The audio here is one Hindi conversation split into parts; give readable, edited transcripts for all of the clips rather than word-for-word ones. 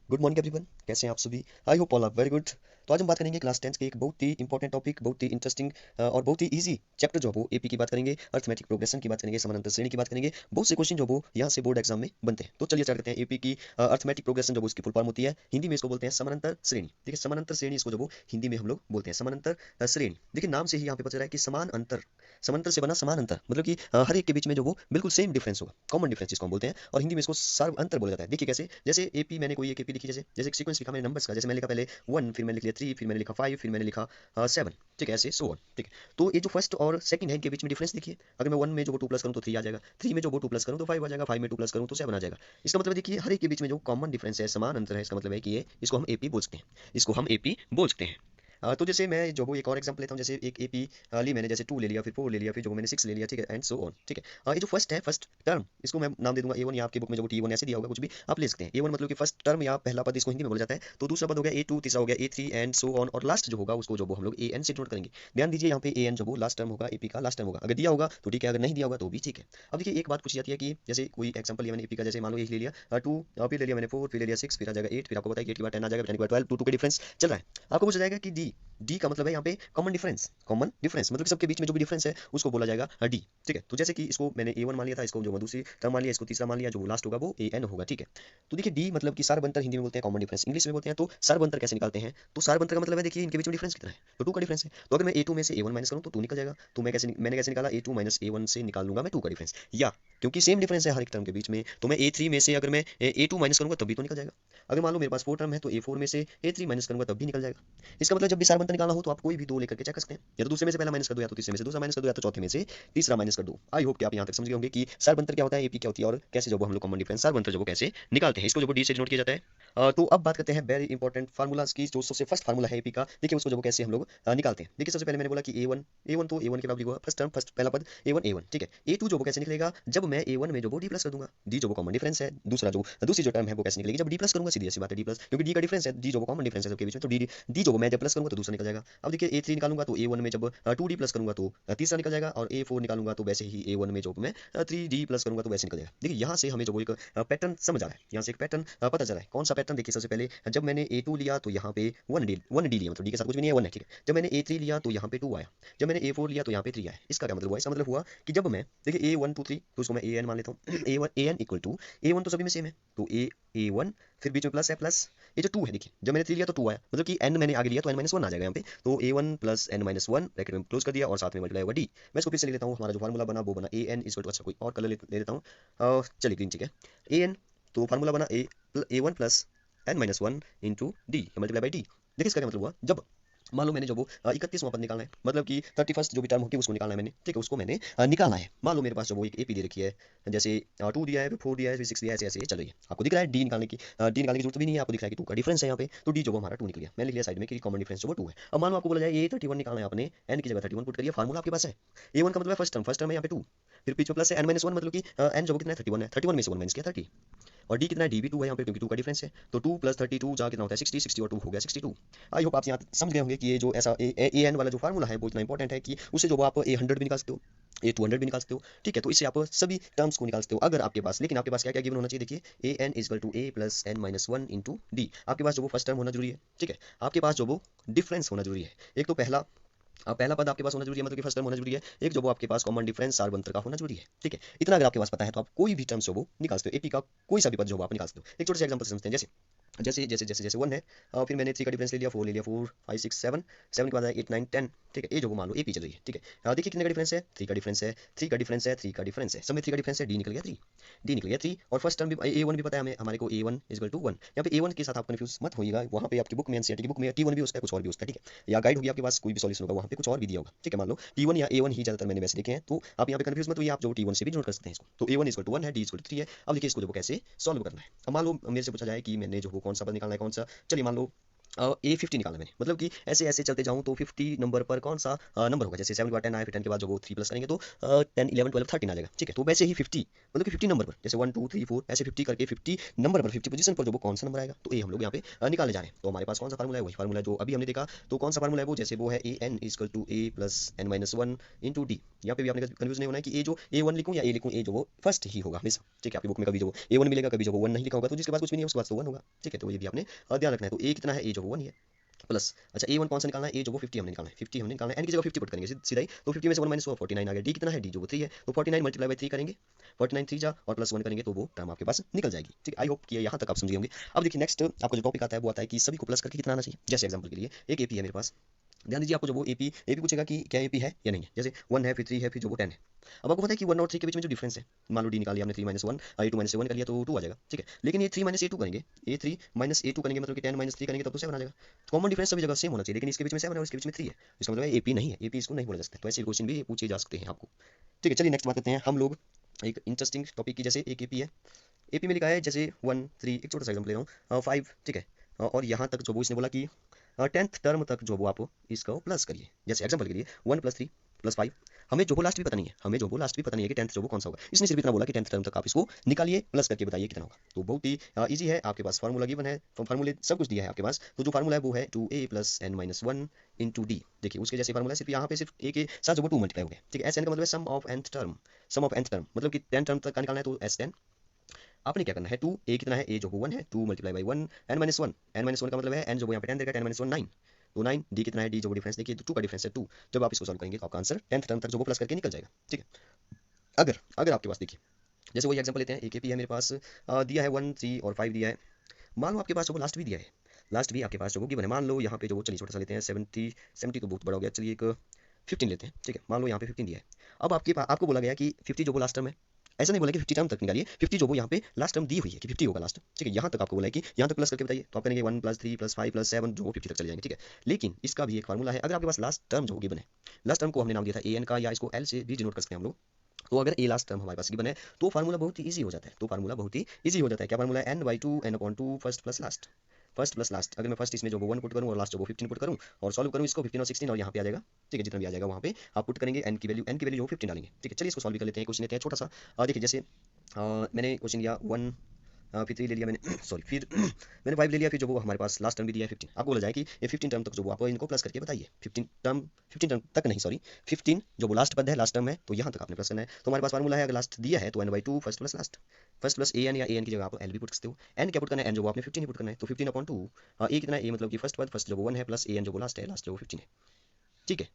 गुड मॉर्निंग एवरीवन, कैसे हैं आप सभी? I hope all are very good. तो आज हम बात करेंगे क्लास 10 के एक बहुत ही इंपॉर्टेंट टॉपिक, बहुत ही इंटरेस्टिंग और बहुत ही इजी चैप्टर जो वो एपी की बात करेंगे, अर्थमेटिक प्रोग्रेशन की बात करेंगे, समानांतर श्रेणी की बात करेंगे। बहुत से क्वेश्चन जो वो यहाँ से बोर्ड एग्जाम में बनते हैं। तो चलिए स्टार्ट करते हैं। एपी की अर्थमेटिक प्रोग्रेशन जो वो उसकी फुल फॉर्म होती है, हिंदी में इसको बोलते हैं समानांतर श्रेणी। देखिए समानांतर श्रेणी इसको जो वो हिंदी में हम लोग बोलते हैं समानांतर श्रेणी। देखिए नाम से ही यहाँ पे पता चला है कि समान अंतर, समांतर से बना समान अंतर, मतलब कि हर एक के बीच में जो वो बिल्कुल सेम डिफरेंस होगा, कॉमन डिफरेंस जिसको हम बोलते हैं, और हिंदी में इसको सर्व अंतर बोला जाता है। देखिए कैसे, जैसे एपी मैंने कोई एक एपी लिखी, जैसे जैसे सीक्वेंस लिखा मैंने नंबर्स का, जैसे मैंने लिखा पहले 1, फिर मैंने लिख लिया 3, फिर मैंने लिखा 5, फिर मैंने लिखा 7, ठीक है, ऐसे सो ऑन, ठीक है। तो ये जो फर्स्ट और सेकंड है इनके बीच में डिफरेंस देखिए, अगर मैं 1 में जो वो 2 प्लस करूँ तो 3 आ जाएगा, 3 में जो वो 2 प्लस करूँ तो 5 आ जाएगा, 5 में 2 प्लस करूँ तो 7 आ जाएगा। इसका मतलब देखिए हर एक के बीच में जो कॉमन डिफरेंस है, समान अंतर है, इसका मतलब है कि ये इसको हम एपी बोल सकते हैं, इसको हम एपी बोल सकते हैं। तो जैसे मैं जो वो एक और एग्जांपल लेता हूँ, जैसे एक एपी ली मैंने, जैसे 2 ले लिया, फिर 4 ले लिया, फिर जो मैंने 6 ले लिया, ठीक है, एंड सो ऑन, ठीक है। ये जो फर्स्ट है, फर्स्ट टर्म, इसको मैं नाम दे दूंगा ए वन, या आपकी बुक में जो टी वन ऐसे दिया होगा, कुछ भी आप ले सकते हैं। ए वन मतलब कि फर्स्ट टर्म या पहला पद, इसको हिंदी में बोला जाता है। तो दूसरा पद हो गया ए टू, तीसरा हो गया ए थ्री, एंड सो ऑन, और लास्ट जो होगा उसको जो वो हम लोग ए एन से नोट करेंगे। ध्यान दीजिए यहाँ पे ए एन जो वो लास्ट टर्म होगा, एपी का लास्ट टर्म होगा। अगर दिया होगा तो ठीक है, अगर नहीं दिया होगा तो भी ठीक है। अब देखिए एक बात पूछी जाती है कि जैसे कोई एग्जांपल लिया मैंने एपी का, जैसे मान लो एक ले लिया 2, फिर ले लिया मैंने 4, फिर ले लिया 6, फिर आ जाएगा 8, फिर आपको पता है कि 8 के बाद 10 आ जाएगा, 10 के बाद 12, 2 2 का डिफरेंस चल रहा है। आपको पूछा जाएगा कि डी, डी का मतलब है यहाँ पे कॉमन डिफरेंस, कॉमन डिफरेंस मतलब कि सबके बीच में जो भी डिफरेंस है उसको बोला जाएगा डी, ठीक है। तो जैसे कि इसको मैंने ए वन मान लिया था, इसको जो दूसरी टर्म मान लिया, इसको तीसरा मान लिया, जो लास्ट होगा वो ए एन होगा, ठीक है। तो देखिए डी मतलब कि सार हिंदी में बोलते हैं, कॉमन डिफरेंस इंग्लिश में बोलते हैं। तो सार कैसे निकालते हैं? तो सार का मतलब है, देखिए इनके बीच में डिफरेंस कितना है, तो 2 का डिफरेंस है। तो अगर मैं ए टू में से ए वन माइनस करूँ तो 2 निकल जाएगा। तो मैंने कैसे निकाला, ए टू माइनस ए वन से निकाल लूंगा मैं 2 का डिफरेंस, या क्योंकि सेम डिफरेंस है हर एक टर्म के बीच में, तो मैं ए थ्री में से अगर मैं ए टू माइनस करूंगा तब भी तो निकल जाएगा। अगर मान लो मेरे पास 4 टर्म है तो ए फोर में से ए थ्री माइनस करूंगा तब भी निकल जाएगा। इसका मतलब जब भी सार निकालना हो तो आप कोई भी 2 लेकर के चेक कर सकते हैं, या तो दूसरे में से पहला माइनस कर दो, या तो तीसरे में से दूसरा माइनस कर दो, या तो चौथे में से तीसरा माइनस कर दो। आई होप कि आप यहाँ तक समझ गए होंगे कि सार क्या होता है, एपी क्या होती है, और कैसे जो वो हम लोग कॉमन डिफरेंस सार जो वो कैसे निकालते हैं। इसको जो डी से नोट किया जाता है। तो अब बात करते हैं वेरी इंपॉर्टेंट फार्मूलाज की। जो सबसे फर्स्ट फार्मूला है एपी का, देखिए उसको जो वो कैसे हम लोग निकालते हैं। देखिए सबसे पहले मैंने बोला कि ए वन तो ए वन के बराबर होगा, फर्स्ट टर्म फर्स्ट पहला पद ए वन, ठीक है। ए टू जो वो कैसे निकलेगा, जब मैं ए वन में जो वो डी प्लस कर दूंगा, डी जो वो कॉमन डिफरेंस है, दूसरा जो दूसरी जो टर्म है वो कैसे निकलेगी, जब डी प्लस करूंगा, सीधी सी बात है डी प्लस, क्योंकि डी का डिफरेंस है, डी जो वो कॉमन डिफरेंस है सबके बीच में, तो डी डी जो वो मैं जब प्लस करूंगा तो दूसरा निकल जाएगा। अब देखिए ए थ्री निकालूंगा तो ए वन में जब 2 डी प्लस करूंगा तो तीसरा निकल जाएगा, और ए फोर निकालूंगा तो वैसे ही ए वन में जो मैं 3 डी प्लस करूंगा तो वैसे निकल जाएगा। देखिए यहाँ से हमें जो वो एक पैटर्न समझ आ रहा है, यहाँ से एक पैटर्न पता चला है। कौन सा पैटर्न? देखिए सबसे पहले जब मैंने ए टू लिया तो यहाँ पे 1 डी लिया, मतलब डी के साथ कुछ भी नहीं है, 1 है, ठीक है। जब मैंने ए थ्री लिया तो यहाँ पे 2 आया, जब मैंने ए फोर लिया तो यहाँ पे 3 आया। इसका क्या मतलब हुआ? इसका मतलब हुआ कि जब मैं, देखिए ए वन टू थ्री, तो उसको मैं ए एन मान लेता हूँ A N equal to A one, तो सभी में सेम है, तो ए वन, फिर बीच में प्लस है, प्लस ये जो 2 है, देखिए जब मैंने 3 लिया तो 2 आया, मतलब कि एन मैंने आगे लिया तो एन माइनस वन आ जाएगा यहाँ पे, तो A one plus N minus one bracket में क्लोज कर दिया, और साथ में मल्टीप्लाई होगा डी। मैं इसको फिर से ले लेता हूँ, हमारा जो फार्मूला बना वो बना ए एन इक्वल टू, अच्छा कोई और कलर ले लेता हूँ, चलिए ग्रीन, ठीक है। ए एन, तो फार्मूला बना A one plus N minus one into D multiply by D. देखिए इसका क्या मतलब हुआ, जब मान लो मैंने जो वो 31वां पद निकालना है, मतलब कि 31st जो भी टर्म होगी उसको निकालना है मैंने, ठीक है, उसको मैंने निकालना है। मान लो मेरे पास जो वो एक एपी दे रखी है, जैसे 2 दिया है, फिर 4 दिया है, फिर 6 दिया है, ऐसे ऐसे चल रही है। आपको दिख रहा है डी निकालने की, डी निकालने की जरूरत भी नहीं है, आपको दिख रहा है कि 2 का डिफरेंस है यहाँ पे, तो डी जो वो हमारा 2 निकल गया। मैंने लिख लिया साइड में कि कॉमन डिफरेंस जो वो 2 है। अब मान लो आपको बोला जाए ये 31 निकालना है आपने, एन की जगह 31 पुट करिए, फार्मूला आपके पास है। ए वन का मतलब है फर्स्ट टर्म है यहाँ पे 2, फिर बीच में प्लस है एन माइनस वन, मतलब कि एन जो वो कितना है 31 है, 31 में से 1 माइनस किया 30, और डी कितना है, डी भी 2 है यहाँ पे, क्योंकि 2 का डिफरेंस है, तो 2 प्लस 32 जा कितना होता है 60, 60 और 2 हो गया 62। आई होप आप यहाँ समझ गए होंगे कि ये जो ऐसा ए एन वाला जो फार्मूला है वो इतना इंपॉर्टेंट है कि उससे जो आप ए हंड्रेड भी निकाल सकते हो, ए टू हंड्रेड भी निकाल सकते हो, ठीक है। तो इससे आप सभी टर्म्स को निकाल सकते हो अगर आपके पास, लेकिन आपके पास क्या क्या गिवन होना चाहिए, देखिए A N equal to A plus N minus one into D. आपके पास जो वो फर्स्ट टर्म होना जरूरी है, ठीक है। आपके पास जो वो डिफरेंस होना जरूरी है, एक तो पहला पहला पद आपके पास होना जरूरी है, मतलब कि फर्स्ट टर्म होना जरूरी है, एक जो वो आपके पास कॉमन डिफरेंस सार का होना जरूरी है, ठीक है। इतना अगर आपके पास पता है तो आप कोई भी टर्म्स जो वो निकाल सकते हो, एपी का कोई सा भी पद जो वो आप निकाल सकते हो। एक छोटे से एग्जांपल समझते हैं, जैसे जैसे जैसे जैसे जैसे 1 है, फिर मैंने 3 का डिफरेंस ले लिया, 4 ले लिया, 4 5 6 7, 7 के बाद आया 8 9 10, ठीक है। ये जो वो मान लो एपी चल रही है, ठीक है। देखिए कितने का डिफरेंस है, 3 का डिफरेंस है, 3 का डिफरेंस है, 3 का डिफरेंस है, सब में 3 का डिफरेंस है, डी निकल गया 3, डी निकल गया 3। और फर्स्ट टर्म भी ए वन भी पता है हमें, हमारे को ए वन इजकल टू वन। यहाँ पे ए वन के साथ आप कंफ्यूज मत होइएगा, वहाँ पे आपकी बुक में एनसीईआरटी की बुक में टी वन भी उसका है, कुछ और भी उसका, ठीक है, या गाइड होगी आपके पास, कोई भी सॉल्यूशन होगा वहाँ पे कुछ और भी दिया होगा, ठीक है। मान लो टी वन या ए वन ही ज्यादातर मैंने वैसे देखे हैं, तो आप यहाँ पे कंफ्यूज मत होइए, आप जो टी वन से भी नोट कर सकते हैं इसको। तो A one is equal to one है, डी इजकल टू थ्री है। अब देखिए इसको जो कैसे सॉल्व करना है। अब मान लो मेरे से पूछा जाए कि मैंने जो कौन सा पद निकालना है, कौन सा, चलिए मान लो A50 निकालना मैंने, मतलब कि ऐसे ऐसे चलते जाऊँ तो 50 नंबर पर कौन सा नंबर होगा, जैसे 7 के बाद 10 आया, फिर 10 के बाद जो वो 3 प्लस करेंगे तो 10 11 12 13 आ जाएगा, ठीक है। तो वैसे ही 50 मतलब कि 50 नंबर पर, जैसे 1 2 3 4 ऐसे 50 करके 50 नंबर पर 50 पोजीशन पर जो वो कौन सा नंबर आएगा, तो ये हम लोग यहाँ पे निकालने जा रहे हैं। तो हमारे पास कौन सा फार्मूला है, वही फार्मूला जो अभी हमने देखा। तो कौन सा फार्मूला है वो, जैसे वो है an equal to a plus n minus one into d. यहाँ पे भी आपने कन्फ्यूज नहीं होना है कि ए जो A1 लिखूँ या ए लिखूँ, ए जो वो फर्स्ट ही होगा हमेशा, ठीक है। आपकी बुक में कभी जो A1 मिलेगा, कभी जो वो 1 नहीं लिखा होगा, तो जिसके पास कुछ भी नहीं है उसके पास तो 1 होगा, ठीक है। तो ये भी आपने ध्यान रखना है। तो ए कितना है, ए जो वो 1 ही है प्लस, अच्छा A1 कौन सा निकालना है, ए जो वो 50 हमने निकालना है, 50 हमने निकालना है, n की जगह 50 पुट करेंगे सीधा ही, तो 50 में से 1 माइनस 49 आ गया। डी कितना है, डी जो वो 3 है, तो 49 मल्टीप्लाई बाई 3 करेंगे, 49 3 जा और प्लस 1 करेंगे तो वो टर्म आपके पास निकल जाएगी, ठीक है। आई होप कि यहाँ तक आप समझे होंगे। अब देखिए नेक्स्ट आपको जो टॉपिक आता है वो आता है कि सभी को प्लस करके कितना आना चाहिए। जैसे एग्जांपल के लिए एक एपी है मेरे पास, ध्यान दीजिए, आपको जो वो एपी एपी पूछेगा कि क्या एपी है या नहीं है, जैसे 1 है फिर 3 है फिर जो वो 10 है। अब आपको पता है कि 1 और 3 के बीच में जो डिफरेंस है, मान लो डी निकाल लिया हमने 3 माइनस 1, ए 2 माइनस 1 कर लिया तो 2 आ जाएगा, ठीक है। लेकिन ये 3 माइनस ए 2 करेंगे, ए 3 माइनस ए 2 करेंगे मतलब कि 10 माइनस 3 करेंगे तब तो 7 आ जाएगा। कॉमन डिफरेंस सभी जगह सेम होना चाहिए, लेकिन इसके बीच में 7 है और इसके बीच में 3 है, इसका मतलब एपी नहीं है, एपी इसको नहीं बोला जा सकता। तो ऐसे क्वेश्चन भी पूछे जा सकते हैं आपको, ठीक है। चलिए नेक्स्ट बात करते हैं हम लोग एक इंटरेस्टिंग टॉपिक की, जैसे एक एपी है। एपी में लिखा है जैसे 1 3, एक छोटा सा एग्जांपल ले रहा हूँ 5, ठीक है। और यहाँ तक जो वो इसने बोला कि 10th टर्म तक जो वो आप इसको प्लस करिए। जैसे एग्जांपल के लिए 1 प्लस 3 प्लस 5, हमें जो वो लास्ट भी पता नहीं है, हमें जो वो लास्ट भी पता नहीं है कि 10th जो वो कौन सा होगा। इसने सिर्फ इतना बोला कि 10th टर्म तक आप इसको निकालिए, प्लस करके बताइए कितना होगा। तो बहुत ही ईजी है, आपके पास फार्मूला गिवन है, फार्मूले सब कुछ दिया है आपके पास। तो जो फार्मूला है वो है 2a plus n minus one into D. देखिए उसके जैसे फार्मूला, सिर्फ यहाँ पे सिर्फ a के साथ जो वो 2 मल्टीप्लाई हो गया, ठीक है। एस एन का मतलब है sum of nth term, sum of nth term मतलब कि 10 टर्म तक का निकालना है तो S10। आपने क्या करना है, 2 a कितना है, a जो वो 1 है, 2 multiply by 1 n minus one, n minus one का मतलब है n जो वो यहाँ पे 10 देगा, 10 माइनस वन 9, तो 9। डी कितना है, डी जो वो डिफरेंस देखिए 2 का डिफरेंस है 2। जब आप इसको सॉल्व करेंगे तो आपका आंसर 10th टर्म तक जो वो प्लस करके निकल जाएगा, ठीक है। अगर अगर आपके पास देखिए, जैसे वही एग्जांपल लेते हैं, एक एपी है मेरे पास, दिया है 1 3 और 5 दिया है। मान लो आपके पास जो वो लास्ट भी दिया है, लास्ट भी आपके पास जो वो गिवन है, मान लो यहाँ पे जो वो, चलिए छोटा सा लेते हैं 70, 70 तो बहुत बड़ा हो गया, चलिए एक 15 लेते हैं, ठीक है। मान लो यहाँ पे 15 दिया है। अब आपको बोला गया कि 50 जो वो लास्ट टर्म है, ऐसा नहीं बोला कि 50 टर्म तक निकालिए, 50 जो वो यहाँ पे लास्ट टर्म दी हुई है कि 50 होगा लास्ट, ठीक है। यहाँ तक आपको बोला है कि यहाँ तक प्लस करके बताइए, तो आप करेंगे 1 प्लस 3 प्लस 5 प्लस 7 जो वो 50 तक चले जाएंगे, ठीक है। लेकिन इसका भी एक फार्मूला है, अगर आपके पास लास्ट टर्म जो गिवन है, लास्ट टर्म को हमने नाम दिया था an का, या इसको l से भी डिनोट कर सकते हैं हम लोग। तो अगर ए लास्ट टर्म हमारे पास गिवन है तो फार्मूला बहुत ही ईजी हो जाता है, तो फार्मूला बहुत ही ईजी हो जाता है। क्या फार्मूला है, n/2 n/2 first plus last, first plus last. अगर मैं फर्स्ट इसमें जो वो 1 पुट करूँ और लास्ट जो वो 15 पुट करूँ और सॉल्व करूँ इसको 15 और 16 और यहाँ पे आ जाएगा, ठीक है। जितना भी आ जाएगा वहाँ पे आप पुट करेंगे, n की वैल्यू 15 डालेंगे, ठीक है। चलिए इसको सॉल्व कर लेते हैं, क्वेश्चन लेते हैं छोटा सा। देखिए जैसे मैंने क्वेश्चन लिया 1, फिर 3 ले लिया मैंने सॉरी फिर मैंने 5 ले लिया, फिर जो वो हमारे पास लास्ट टर्म भी दिया है 15। आपको बोला जाए कि ये 15 टर्म तक जो वो आप इनको प्लस करके बताइए, 15 टर्म तक नहीं सॉरी 15 जो वो लास्ट पद है, लास्ट टर्म है, तो यहाँ तक आपने प्लस करना है। तो हमारे पास फार्मूला है, अगर लास्ट दिया है तो n/2 first plus last, first plus an, या an की जगह आप l भी पुट सकते हो। n क्या पुट करना है, n जो वो आपने 15 ही पुट करना है, तो 15/2 a कितना है, a मतलब कि फर्स्ट पद, फर्स्ट जो वो 1 है, प्लस an जो वो लास्ट है, लास्ट जो वो 15 है, ठीक है।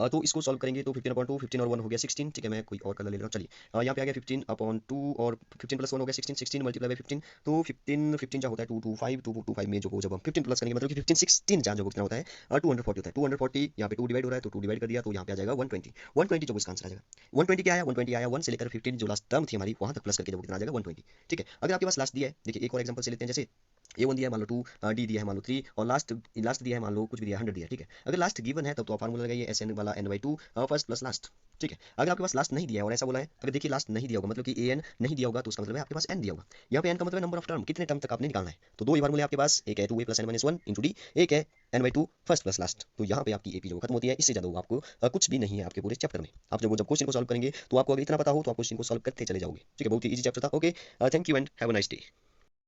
तो इसको सॉल्व करेंगे तो 15/2, 15 और 1 हो गया 16, ठीक है। मैं कोई और कलर ले रहा हूँ, चलिए यहाँ पे आ गया 15/2 और 15 प्लस 1 हो गया 16, 16 मल्टीप्लाई बाई 15, तो 15 15 क्या होता है 225, 225 में जो वो जब हम 15 प्लस करेंगे मतलब कि 15 16 जहाँ जो वो कितना होता है 240 होता है, 240 यहाँ पे 2 डिवाइड हो रहा है तो 2 डिवाइड कर दिया, तो यहाँ पे आ जाएगा 120, 120 जो इसका आंसर आ जाएगा। 120 क्या आया, 120 आया 1 से लेकर 15 जो लास्ट टर्म थी हमारी वहाँ तक प्लस करके जो कितना आ जाएगा 120, ठीक है। अगर आपके पास लास्ट दिया है, देखिए एक और एग्जांपल से लेते हैं, जैसे A1 दिया है मान लो 2, डी दिया है मान लो 3 और लास्ट लास्ट दिया है मान लो कुछ भी दिया है 100 दिया है, ठीक है। अगर लास्ट गिवन है तब तो आप फार्मूला लगाइए SN वाला n/2 फर्स्ट प्लस लास्ट, ठीक है। अगर आपके पास लास्ट नहीं दिया है और ऐसा बोला है, अगर देखिए लास्ट नहीं दिया होगा मतलब कि an नहीं दिया होगा तो उसका मतलब है आपके पास n दिया होगा। यहाँ पे n का मतलब नंबर ऑफ टर्म, कितने टर्म तक आपने निकालना है। तो दो ही फार्मूले आपके पास, एक है 2a plus n minus one into D, एक है n/2 फर्स्ट प्लस लास्ट। तो यहाँ पे आपकी एपी जो खत्म होती है, इससे ज़्यादा आपको कुछ भी नहीं है आपके पूरे चैप्टर में। आप जब क्वेश्चन को सॉल्व करेंगे तो आपको अगर इतना पता हो तो आप क्वेश्चन को सॉल्व करते चले जाओगे, ठीक है। बहुत ही ईजी चैप्टर था। Okay, thank you and have a nice day.